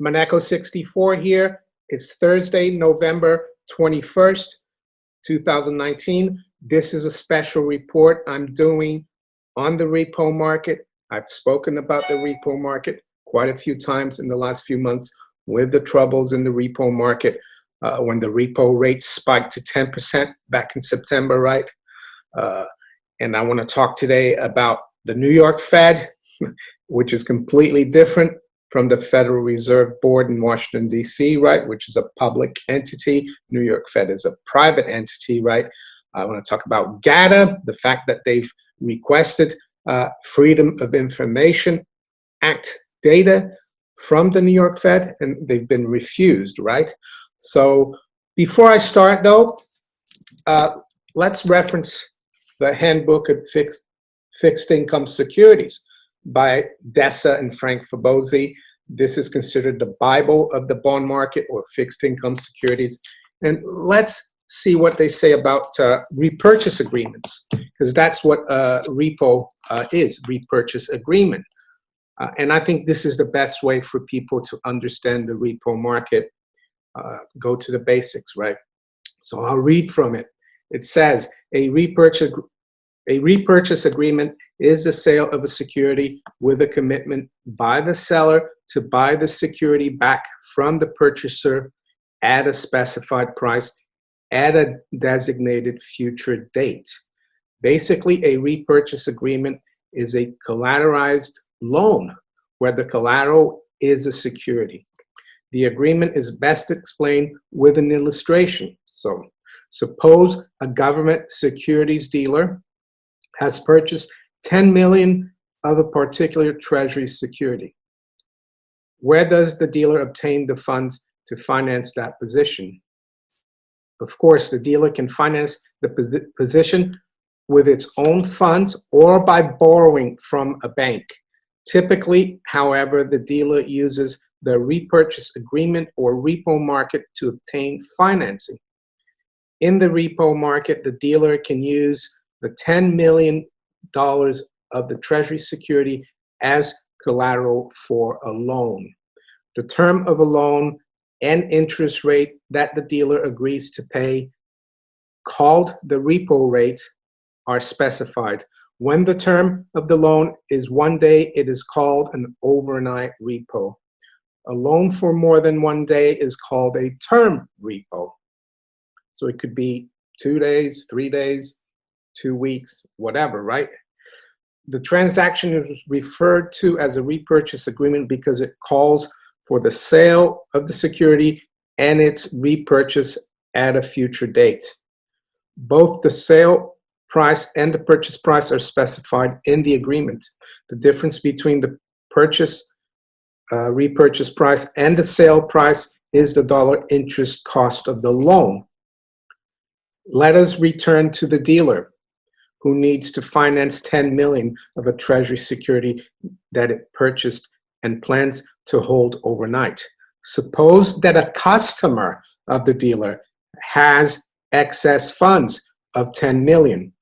Maneco 64 here. It's Thursday, November 21st, 2019. This is a special report I'm doing on the repo market. I've spoken about the repo market quite a few times in the last few months with the troubles in the repo market when the repo rate spiked to 10% back in September, right? And I want to talk today about the New York Fed, which is completely different from the Federal Reserve Board in Washington, D.C., right, which is a public entity. New York Fed is a private entity, right? I want to talk about GATA, the fact that they've requested Freedom of Information Act data from the New York Fed, and they've been refused, right? So before I start, though, let's reference the Handbook of Fixed Income Securities by Dessa and Frank Fabozzi. This is considered the Bible of the bond market or fixed income securities. And let's see what they say about repurchase agreements, because that's what repo is, repurchase agreement. And I think this is the best way for people to understand the repo market. Go to the basics, right? So I'll read from it. It says, a repurchase agreement is the sale of a security with a commitment by the seller to buy the security back from the purchaser at a specified price at a designated future date. Basically, a repurchase agreement is a collateralized loan where the collateral is a security. The agreement is best explained with an illustration. So, suppose a government securities dealer has purchased 10 million of a particular treasury security. Where does the dealer obtain the funds to finance that position? Of course, the dealer can finance the position with its own funds or by borrowing from a bank. Typically, however, the dealer uses the repurchase agreement or repo market to obtain financing. In the repo market, the dealer can use the $10 million of the treasury security as collateral for a loan. The term of a loan and interest rate that the dealer agrees to pay, called the repo rate, are specified. When the term of the loan is 1 day, it is called an overnight repo. A loan for more than 1 day is called a term repo. So it could be 2 days, 3 days, 2 weeks, whatever, right? The transaction is referred to as a repurchase agreement because it calls for the sale of the security and its repurchase at a future date. Both the sale price and the purchase price are specified in the agreement. The difference between the repurchase price and the sale price is the dollar interest cost of the loan. Let us return to the dealer who needs to finance 10 million of a treasury security that it purchased and plans to hold overnight. Suppose that a customer of the dealer has excess funds of 10 million.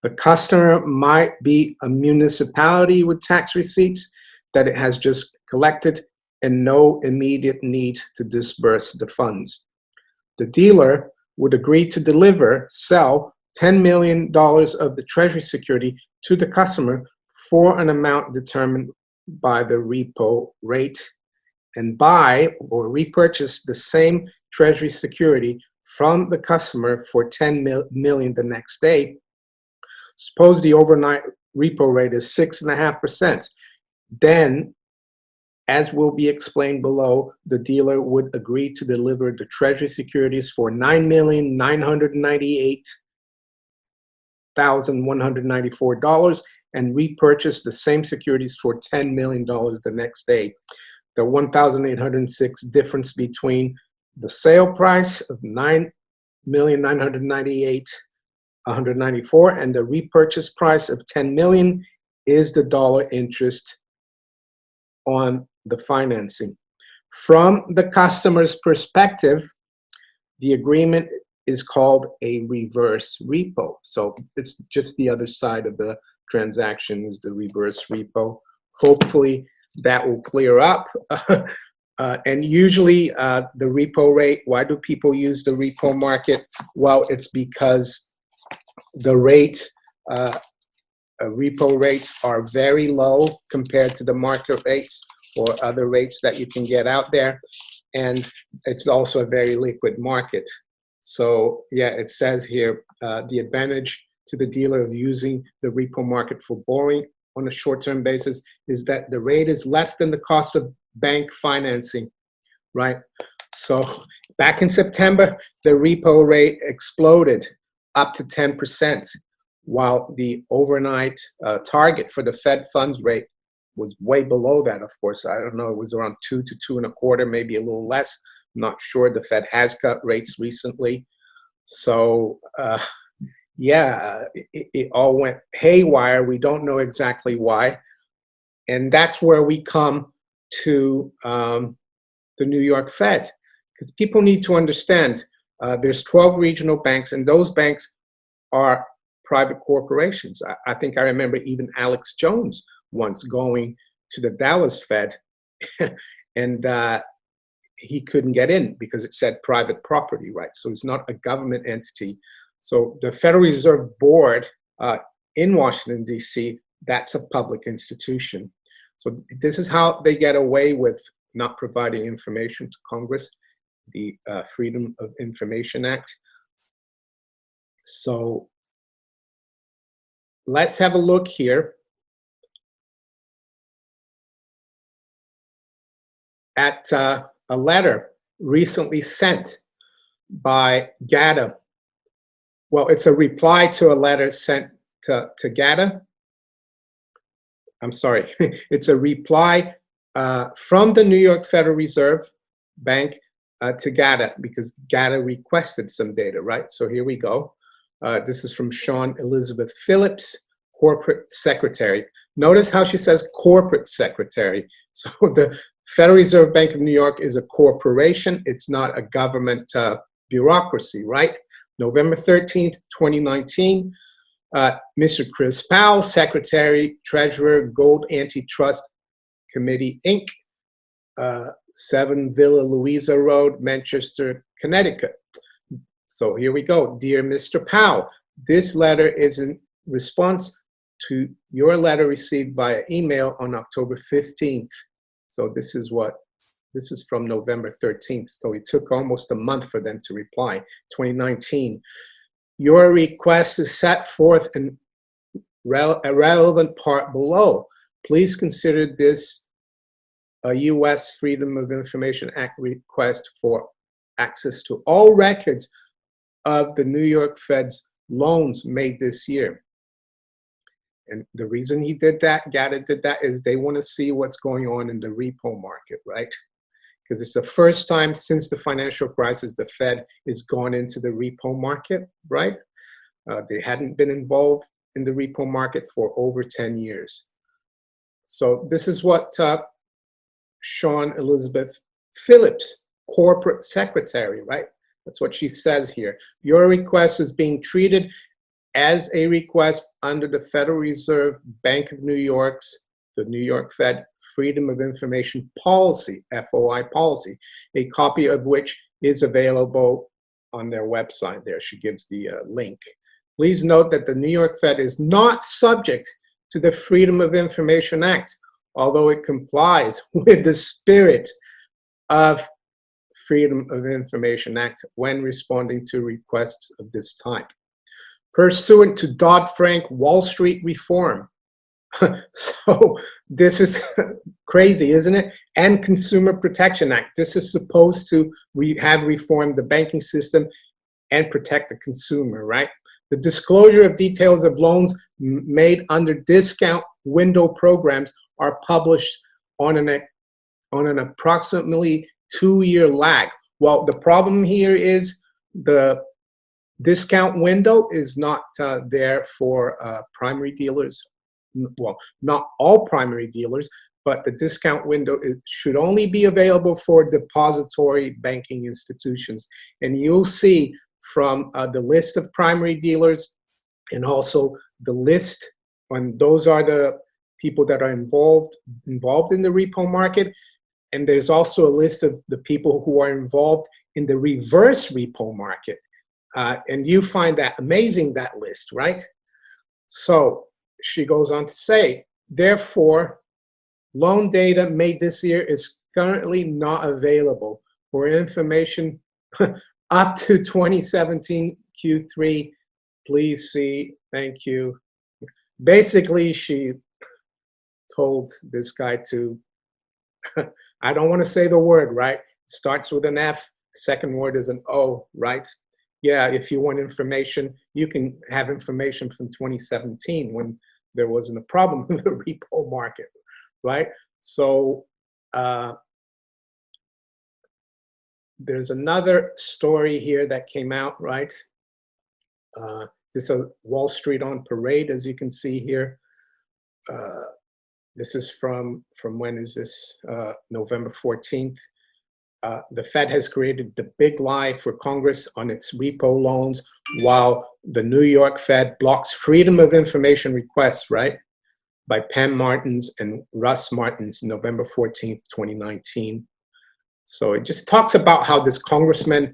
The customer might be a municipality with tax receipts that it has just collected and no immediate need to disburse the funds. The dealer would agree to sell $10 million of the treasury security to the customer for an amount determined by the repo rate and buy or repurchase the same treasury security from the customer for 10 million the next day. Suppose the overnight repo rate is 6.5%. Then, as will be explained below, the dealer would agree to deliver the treasury securities for $9,998,194 and repurchase the same securities for $10 million the next day. The 1,806 difference between the sale price of $9,998,194 and the repurchase price of 10 million is the dollar interest on the financing. From the customer's perspective, the agreement is called a reverse repo. So it's just the other side of the transaction is the reverse repo. Hopefully that will clear up And usually the repo rate, why do people use the repo market? Well, it's because the rate, repo rates are very low compared to the market rates or other rates that you can get out there. And it's also a very liquid market. So yeah, it says here, the advantage to the dealer of using the repo market for borrowing on a short-term basis is that the rate is less than the cost of bank financing, right? So back in September, the repo rate exploded up to 10%, while the overnight target for the Fed funds rate was way below that, of course. I don't know, it was around 2 to 2.25, maybe a little less. I'm not sure. The Fed has cut rates recently. So yeah, it all went haywire. We don't know exactly why. And that's where we come to the New York Fed, because people need to understand there's 12 regional banks, and those banks are private corporations. I think I remember even Alex Jones once going to the Dallas Fed and he couldn't get in because it said private property, right? So it's not a government entity. So the Federal Reserve Board in Washington, D.C., that's a public institution. So this is how they get away with not providing information to Congress, the Freedom of Information Act. So let's have a look here at a letter recently sent by GATA. Well, it's a reply to a letter sent to GATA. I'm sorry, it's a reply from the New York Federal Reserve Bank to GATA, because GATA requested some data, right? So here we go. This is from Sean Elizabeth Phillips, Corporate Secretary. Notice how she says Corporate Secretary. So the Federal Reserve Bank of New York is a corporation. It's not a government bureaucracy, right? November 13th, 2019. Mr. Chris Powell, Secretary, Treasurer, Gold Antitrust Committee, Inc., 7 Villa Louisa Road, Manchester, Connecticut. So here we go. Dear Mr. Powell, this letter is in response to your letter received via email on October 15th. So this is from November 13th. So it took almost a month for them to reply, 2019. Your request is set forth in a relevant part below. Please consider this a U.S. Freedom of Information Act request for access to all records of the New York Fed's loans made this year. And the reason he did that, GATA did that, is they want to see what's going on in the repo market, right? Because it's the first time since the financial crisis the Fed has gone into the repo market, right? They hadn't been involved in the repo market for over 10 years. So this is what Sean Elizabeth Phillips, Corporate Secretary, right? That's what she says here. Your request is being treated as a request under the Federal Reserve Bank of New York's, the New York Fed Freedom of Information Policy, FOI policy, a copy of which is available on their website there. She gives the link. Please note that the New York Fed is not subject to the Freedom of Information Act, although it complies with the spirit of Freedom of Information Act when responding to requests of this type. Pursuant to Dodd-Frank Wall Street reform. So this is crazy, isn't it? And Consumer Protection Act. This is supposed to have reformed the banking system and protect the consumer, right? The disclosure of details of loans made under discount window programs are published on an approximately 2-year lag. Well, the problem here is the discount window is not there for primary dealers. Well, not all primary dealers, but the discount window should only be available for depository banking institutions. And you'll see from the list of primary dealers and also the list, and those are the people that are involved in the repo market. and there's also a list of the people who are involved in the reverse repo market. And you find that amazing, that list, right? So she goes on to say, therefore, loan data made this year is currently not available. For information up to 2017 Q3, please see, thank you. Basically, she told this guy to, I don't want to say the word, right? Starts with an F, second word is an O, right? Yeah, if you want information, you can have information from 2017 when there wasn't a problem with the repo market, right? So there's another story here that came out, right? This is a Wall Street on parade, as you can see here. This is from when is this? November 14th. The Fed has created the big lie for Congress on its repo loans, while the New York Fed blocks freedom of information requests, right? By Pam Martins and Russ Martins, November 14th, 2019. So it just talks about how this congressman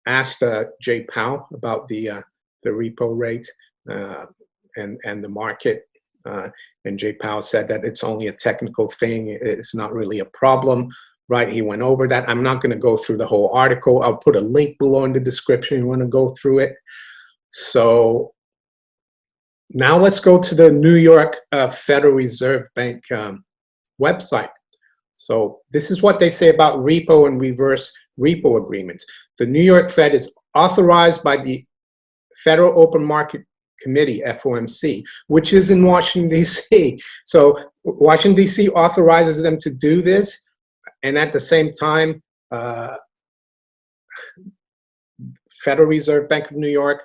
asked Jay Powell about the repo rate and the market. And Jay Powell said that it's only a technical thing. It's not really a problem, right? He went over that. I'm not going to go through the whole article. I'll put a link below in the description if you want to go through it. So now let's go to the New York Federal Reserve Bank website. So this is what they say about repo and reverse repo agreements. The New York Fed is authorized by the Federal Open Market Committee, FOMC, which is in Washington, D.C. So Washington, D.C. authorizes them to do this, and at the same time, Federal Reserve Bank of New York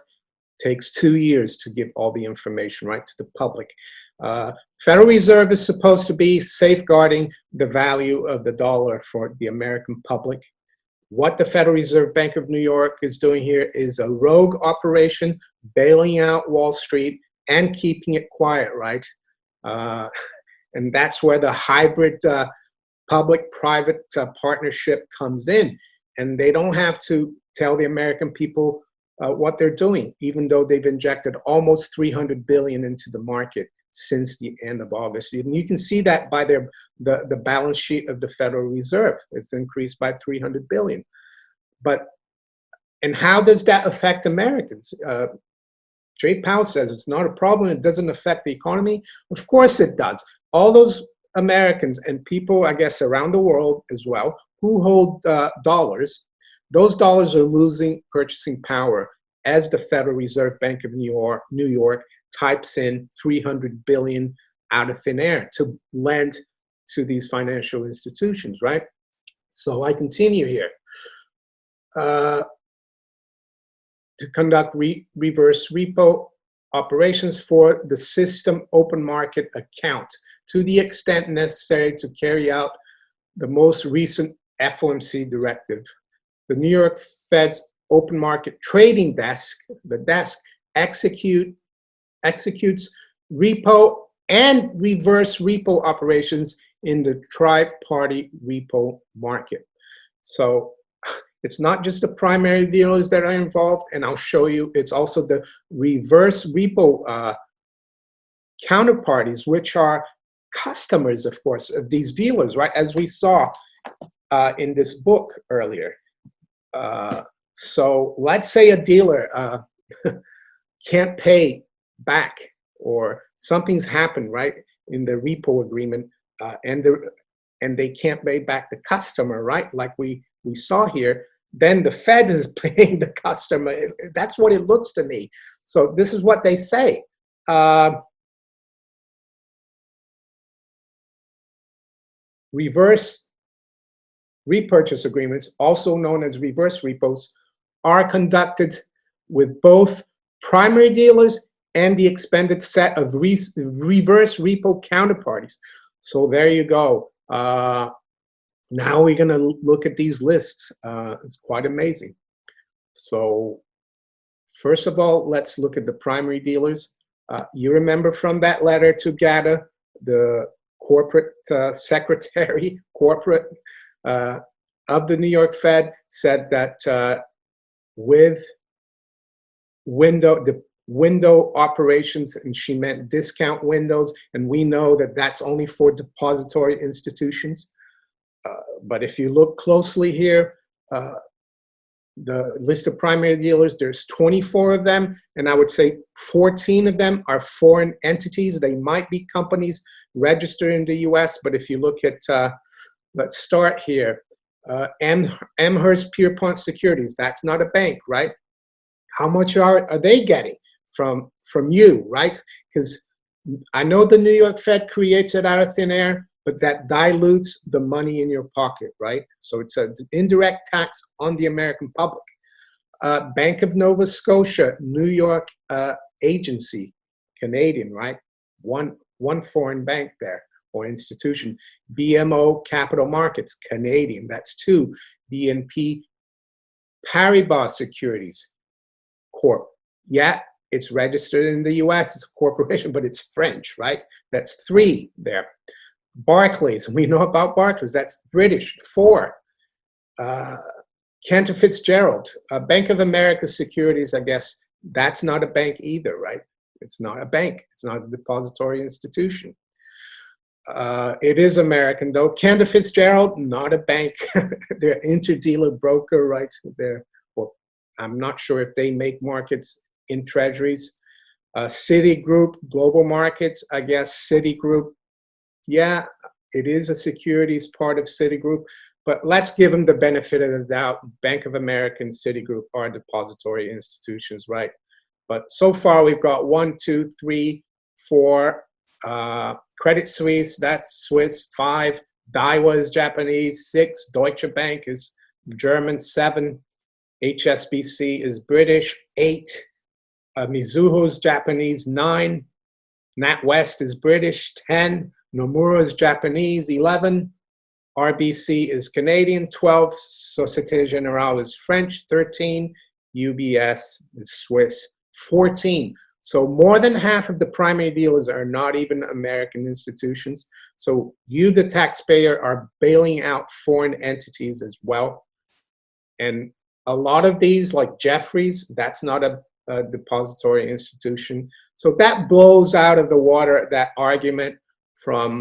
takes 2 years to give all the information, right, to the public. Federal Reserve is supposed to be safeguarding the value of the dollar for the American public. What the Federal Reserve Bank of New York is doing here is a rogue operation, bailing out Wall Street and keeping it quiet, right? And that's where the hybrid public-private partnership comes in. And they don't have to tell the American people what they're doing, even though they've injected almost $300 billion into the market since the end of August. And you can see that by the balance sheet of the Federal Reserve. It's increased by $300 billion. And how does that affect Americans? Jay Powell says it's not a problem. It doesn't affect the economy. Of course it does. All those Americans and people, I guess, around the world as well, who hold dollars, those dollars are losing purchasing power as the Federal Reserve Bank of New York types in $300 billion out of thin air to lend to these financial institutions, right? So I continue here. To conduct reverse repo operations for the system open market account to the extent necessary to carry out the most recent FOMC directive. The New York Fed's open market trading desk, the desk, executes repo and reverse repo operations in the tri-party repo market. So it's not just the primary dealers that are involved, and I'll show you, it's also the reverse repo counterparties, which are customers, of course, of these dealers, right? As we saw in this book earlier. So let's say a dealer can't pay back, or something's happened, right, in the repo agreement, and they can't pay back the customer, right, like we saw here. Then the Fed is paying the customer. That's what it looks to me. So this is what they say. Reverse repurchase agreements, also known as reverse repos, are conducted with both primary dealers and the expanded set of reverse repo counterparties. So there you go. Now we're going to look at these lists. It's quite amazing. So first of all, let's look at the primary dealers. You remember from that letter to GATA, the corporate secretary, corporate of the New York Fed, said that with the window operations, and she meant discount windows, and we know that that's only for depository institutions. But if you look closely here, the list of primary dealers, there's 24 of them, and I would say 14 of them are foreign entities. They might be companies registered in the US, but if you look at, let's start here, Amherst Pierpont Securities, that's not a bank, right? How much are they getting from you, right? Because I know the New York Fed creates it out of thin air, but that dilutes the money in your pocket, right? So it's an indirect tax on the American public. Bank of Nova Scotia, New York agency, Canadian, right? One foreign bank there or institution. BMO Capital Markets, Canadian, that's two. BNP Paribas Securities Corp. Yeah, it's registered in the US, it's a corporation, but it's French, right? That's three there. Barclays, we know about Barclays, that's British, four. Cantor Fitzgerald, Bank of America Securities, I guess that's not a bank either, right? It's not a bank, it's not a depository institution. It is American though. Cantor Fitzgerald, not a bank. They're interdealer broker, right? Well, I'm not sure if they make markets in treasuries. Citigroup, global markets, I guess Citigroup, yeah, it is a securities part of Citigroup, but let's give them the benefit of the doubt. Bank of America and Citigroup are depository institutions, right? But so far we've got 1, 2, 3, 4, Credit Suisse, that's Swiss, 5, Daiwa is Japanese, 6, Deutsche Bank is German, 7, HSBC is British, 8, Mizuho is Japanese, 9, NatWest is British, 10, Nomura is Japanese, 11, RBC is Canadian, 12, Societe Generale is French, 13, UBS is Swiss, 14. So more than half of the primary dealers are not even American institutions. So you, the taxpayer, are bailing out foreign entities as well. And a lot of these, like Jeffries, that's not a depository institution. So that blows out of the water that argument from,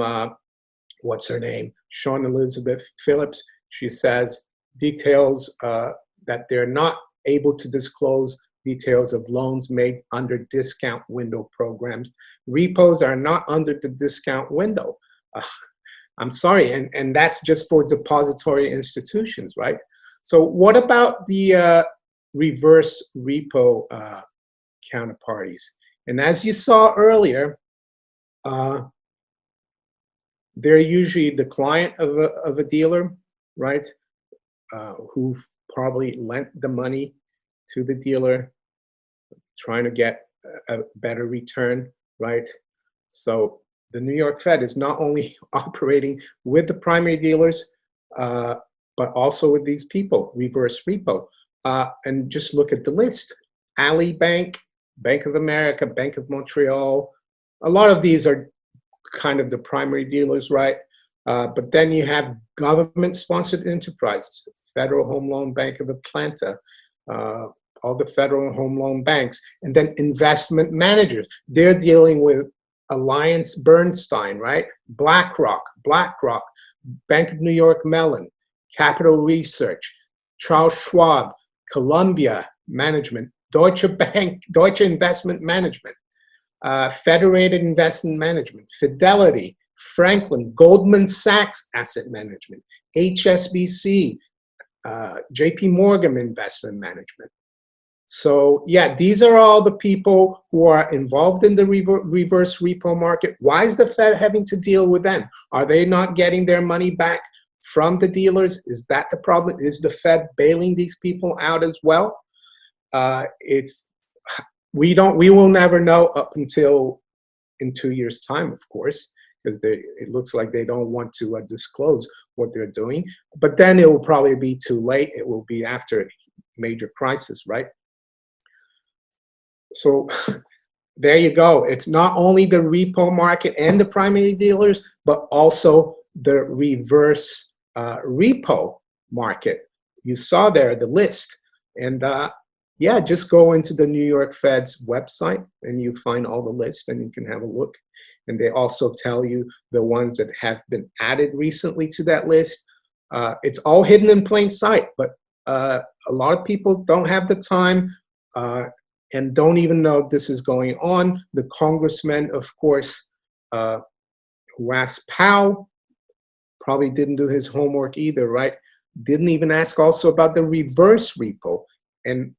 what's her name? Sean Elizabeth Phillips. She says details that they're not able to disclose details of loans made under discount window programs. Repos are not under the discount window. I'm sorry, and that's just for depository institutions, right? So what about the reverse repo counterparties? And as you saw earlier, they're usually the client of a dealer, right? Who probably lent the money to the dealer, trying to get a better return, right? So the New York Fed is not only operating with the primary dealers, but also with these people, reverse repo. And just look at the list. Ali Bank, Bank of America, Bank of Montreal. A lot of these are kind of the primary dealers, right? But then you have government-sponsored enterprises, Federal Home Loan Bank of Atlanta, all the federal home loan banks, and then investment managers. They're dealing with Alliance Bernstein, right? BlackRock, Bank of New York Mellon, Capital Research, Charles Schwab, Columbia Management, Deutsche Bank, Deutsche Investment Management, Federated Investment Management, Fidelity, Franklin, Goldman Sachs Asset Management, HSBC, JP Morgan Investment Management. So yeah, these are all the people who are involved in the reverse repo market. Why is the Fed having to deal with them? Are they not getting their money back from the dealers? Is that the problem? Is the Fed bailing these people out as well? We will never know up until in 2 years' time, of course, because it looks like they don't want to disclose what they're doing. But then it will probably be too late. It will be after a major crisis, right? So there you go. It's not only the repo market and the primary dealers, but also the reverse repo market. You saw there the list. And yeah, just go into the New York Fed's website and you find all the lists and you can have a look. And they also tell you the ones that have been added recently to that list. It's all hidden in plain sight, but a lot of people don't have the time and don't even know this is going on. The congressman, of course, who asked Powell, probably didn't do his homework either, right? Didn't even ask also about the reverse repo and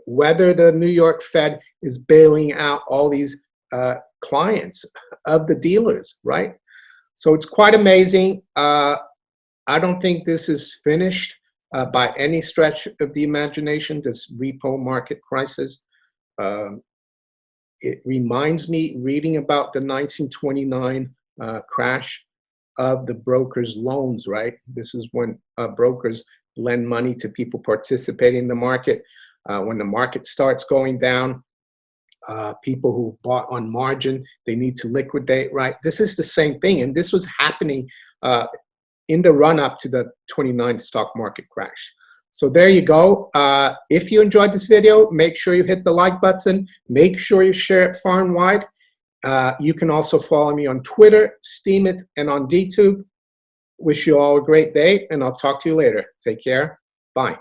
whether the New York Fed is bailing out all these clients of the dealers, right? So it's quite amazing. I don't think this is finished by any stretch of the imagination, this repo market crisis. It reminds me reading about the 1929 crash of the brokers' loans, right? This is when brokers lend money to people participating in the market. When the market starts going down, people who've bought on margin, they need to liquidate, right? This is the same thing, and this was happening in the run-up to the 29 stock market crash. So there you go. If you enjoyed this video, make sure you hit the like button. Make sure you share it far and wide. You can also follow me on Twitter, Steemit, and on DTube. Wish you all a great day, and I'll talk to you later. Take care. Bye.